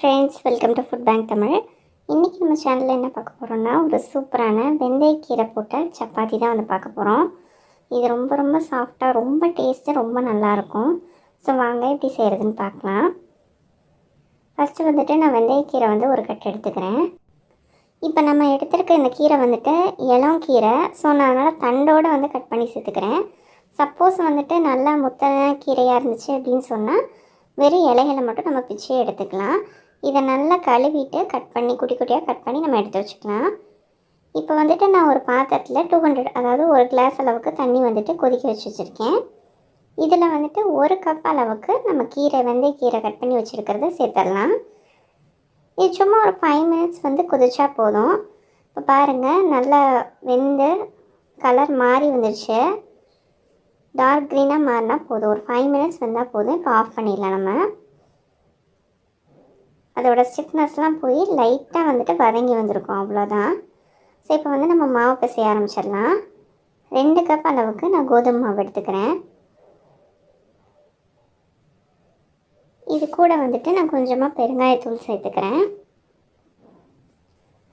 Friends, welcome to food bank Tamil. இன்றைக்கி நம்ம சேனலில் என்ன பார்க்க போகிறோம்னா, ஒரு சூப்பரான வெந்தயக்கீரை போட்ட சப்பாத்தி தான் வந்து பார்க்க போகிறோம். இது ரொம்ப ரொம்ப சாஃப்டாக, ரொம்ப டேஸ்ட்டு, ரொம்ப நல்லாயிருக்கும். ஸோ வாங்க எப்படி செய்கிறதுன்னு பார்க்கலாம். ஃபஸ்ட்டு வந்துட்டு நான் வெந்தயக்கீரை வந்து ஒரு கட்டு எடுத்துக்கிறேன். இப்போ நம்ம எடுத்துருக்க இந்த கீரை வந்துட்டு இளம் கீரை. ஸோ நான் அதனால் தண்டோடு வந்து கட் பண்ணி சேர்த்துக்கிறேன். சப்போஸ் வந்துட்டு நல்லா முத்தன கீரையாக இருந்துச்சு அப்படின்னு சொன்னால் வெறும் இலைகளை மட்டும் நம்ம பிச்சே எடுத்துக்கலாம். இதை நல்லா கழுவிட்டு கட் பண்ணி குட்டி குட்டியாக கட் பண்ணி நம்ம எடுத்து வச்சுக்கலாம். இப்போ வந்துட்டு நான் ஒரு பாத்திரத்தில் 200 அதாவது ஒரு கிளாஸ் அளவுக்கு தண்ணி வந்துட்டு கொதிக்க வச்சுருக்கேன். இதில் வந்துட்டு ஒரு கப் அளவுக்கு நம்ம வெந்தயக்கீரை கட் பண்ணி வச்சுருக்கிறத சேர்த்துடலாம். இது சும்மா ஒரு 5 மினிட்ஸ் வந்து கொதிச்சா போதும். இப்போ பாருங்கள், நல்லா வெந்து கலர் மாறி வந்துடுச்சு. டார்க் க்ரீனாக மாறினா போதும். ஒரு 5 மினிட்ஸ் வந்தால் போதும். இப்போ ஆஃப் பண்ணிடலாம். நம்ம அதோட ஸ்டிஃப்னஸ்லாம் போய் லைட்டாக வந்துட்டு வதங்கி வந்திருக்கும், அவ்வளோதான். ஸோ இப்போ வந்து நம்ம மாவு பிசைய ஆரம்பிச்சிடலாம். 2 கப் அளவுக்கு நான் கோதுமை மாவு எடுத்துக்கிறேன். இது கூட வந்துட்டு நான் கொஞ்சமாக பெருங்காயத்தூள் சேர்த்துக்கிறேன்.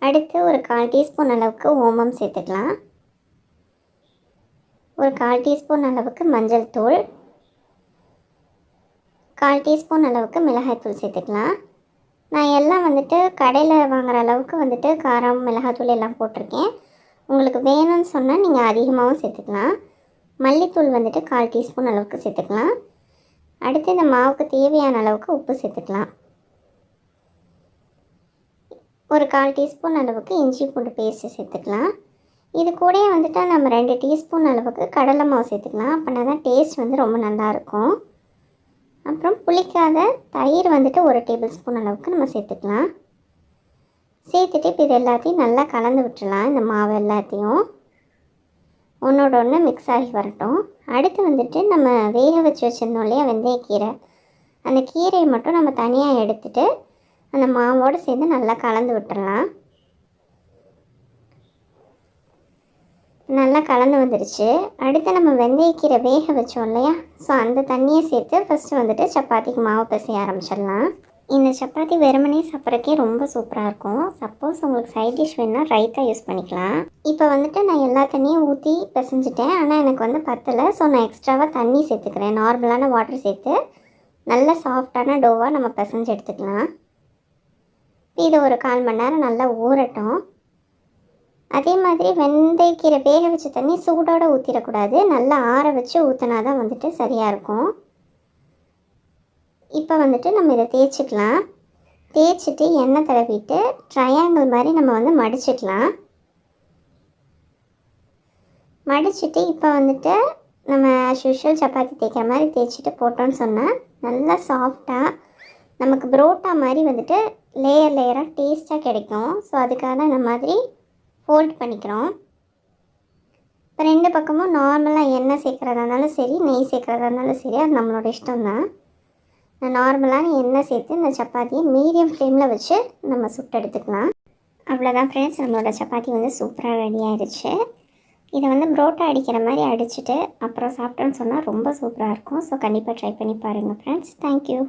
அடுத்து ஒரு 1/4 டீஸ்பூன் அளவுக்கு ஓமம் சேர்த்துக்கலாம். ஒரு 1/4 டீஸ்பூன் அளவுக்கு மஞ்சள் தூள், 1/4 டீஸ்பூன் அளவுக்கு மிளகாய்த்தூள் சேர்த்துக்கலாம். நான் எல்லாம் வந்துட்டு கடையில் வாங்குகிற அளவுக்கு வந்துட்டு காரம், மிளகாய்த்தூள் எல்லாம் போட்டிருக்கேன். உங்களுக்கு வேணும்னு சொன்னால் நீங்கள் அதிகமாகவும் சேர்த்துக்கலாம். மல்லித்தூள் வந்துட்டு 1/4 டீஸ்பூன் அளவுக்கு சேர்த்துக்கலாம். அடுத்து இந்த மாவுக்கு தேவையான அளவுக்கு உப்பு சேர்த்துக்கலாம். ஒரு 1/4 டீஸ்பூன் அளவுக்கு இஞ்சி பூண்டு பேஸ்ட்டு சேர்த்துக்கலாம். இது கூட வந்துட்டு நம்ம 2 டீஸ்பூன் அளவுக்கு கடலை மாவு சேர்த்துக்கலாம். அப்படின்னா தான் டேஸ்ட் வந்து ரொம்ப நல்லாயிருக்கும். அப்புறம் புளிக்காத தயிர் வந்துட்டு 1 டேபிள் ஸ்பூன் அளவுக்கு நம்ம சேர்த்துக்கலாம். சேர்த்துட்டு இப்போ இது எல்லாத்தையும் நல்லா கலந்து விட்டுடலாம். இந்த மாவு எல்லாத்தையும் ஒன்றோட ஒன்று மிக்ஸ் ஆகி வரட்டும். அடுத்து வந்துட்டு நம்ம வேக வச்சு வச்சுருந்தோம் இல்லையா வெந்தயக்கீரை, அந்த கீரையை மட்டும் நம்ம தனியாக எடுத்துகிட்டு அந்த மாவோடு சேர்ந்து நல்லா கலந்து விட்டுடலாம். நல்லா கலந்து வந்துடுச்சு. அடுத்து நம்ம வெந்தயக்கீரை வேக வச்சோம் இல்லையா, ஸோ அந்த தண்ணியை சேர்த்து ஃபஸ்ட்டு வந்துட்டு சப்பாத்திக்கு மாவு பிசைய ஆரம்பிச்சிடலாம். இந்த சப்பாத்தி வெறுமனே சாப்பிட்றதுக்கே ரொம்ப சூப்பராக இருக்கும். சப்போஸ் உங்களுக்கு சைட் டிஷ் வேணுன்னா ரைத்தா யூஸ் பண்ணிக்கலாம். இப்போ வந்துட்டு நான் எல்லா தண்ணியும் ஊற்றி பிசைஞ்சிட்டேன். ஆனால் எனக்கு வந்து பத்தலை. ஸோ நான் எக்ஸ்ட்ராவாக தண்ணி சேர்த்துக்கிறேன். நார்மலான வாட்டர் சேர்த்து நல்ல சாஃப்டான டோவாக நம்ம பிசைஞ்சு எடுத்துக்கலாம். இது ஒரு 1/4 மணி நேரம் நல்லா ஊறட்டும். அதே மாதிரி வெந்தயக்கீரை வேக வச்ச தண்ணி சூடோடு ஊற்றிடக்கூடாது. நல்லா ஆற வச்சு ஊற்றினா தான் வந்துட்டு சரியாக இருக்கும். இப்போ வந்துட்டு நம்ம இதை தேய்ச்சிக்கலாம். தேய்ச்சிட்டு எண்ணெய் தடவிட்டு ட்ரையாங்கிள் மாதிரி நம்ம வந்து மடிச்சுக்கலாம். மடிச்சுட்டு இப்போ வந்துட்டு நம்ம யூஷுவல் சப்பாத்தி தேய்க்கிற மாதிரி தேய்ச்சிட்டு போட்டோன்னு சொன்னால் நல்லா சாஃப்டாக நமக்கு புரோட்டா மாதிரி வந்துட்டு லேயர் லேயராக டேஸ்ட்டாக கிடைக்கும். ஸோ அதுக்காக இந்த மாதிரி ஃபோல்ட் பண்ணிக்கிறோம். இப்போ 2 பக்கமும் நார்மலாக எண்ணெய் சேர்க்குறதா இருந்தாலும் சரி, நெய் சேர்க்குறதா இருந்தாலும் சரி, அது நம்மளோட இஷ்டம்தான். நான் நார்மலான எண்ணெய் சேர்த்து இந்த சப்பாத்தியை மீடியம் ஃப்ளேமில் வச்சு நம்ம சுட்டு எடுத்துக்கலாம். அவ்வளோதான் ஃப்ரெண்ட்ஸ், நம்மளோட சப்பாத்தி வந்து சூப்பராக ரெடி ஆகிடுச்சு. இதை வந்து புரோட்டா அடிக்கிற மாதிரி அடிச்சுட்டு அப்புறம் சாப்பிட்டோன்னு சொன்னால் ரொம்ப சூப்பராக இருக்கும். ஸோ கண்டிப்பாக ட்ரை பண்ணி பாருங்கள் ஃப்ரெண்ட்ஸ். தேங்க்யூ.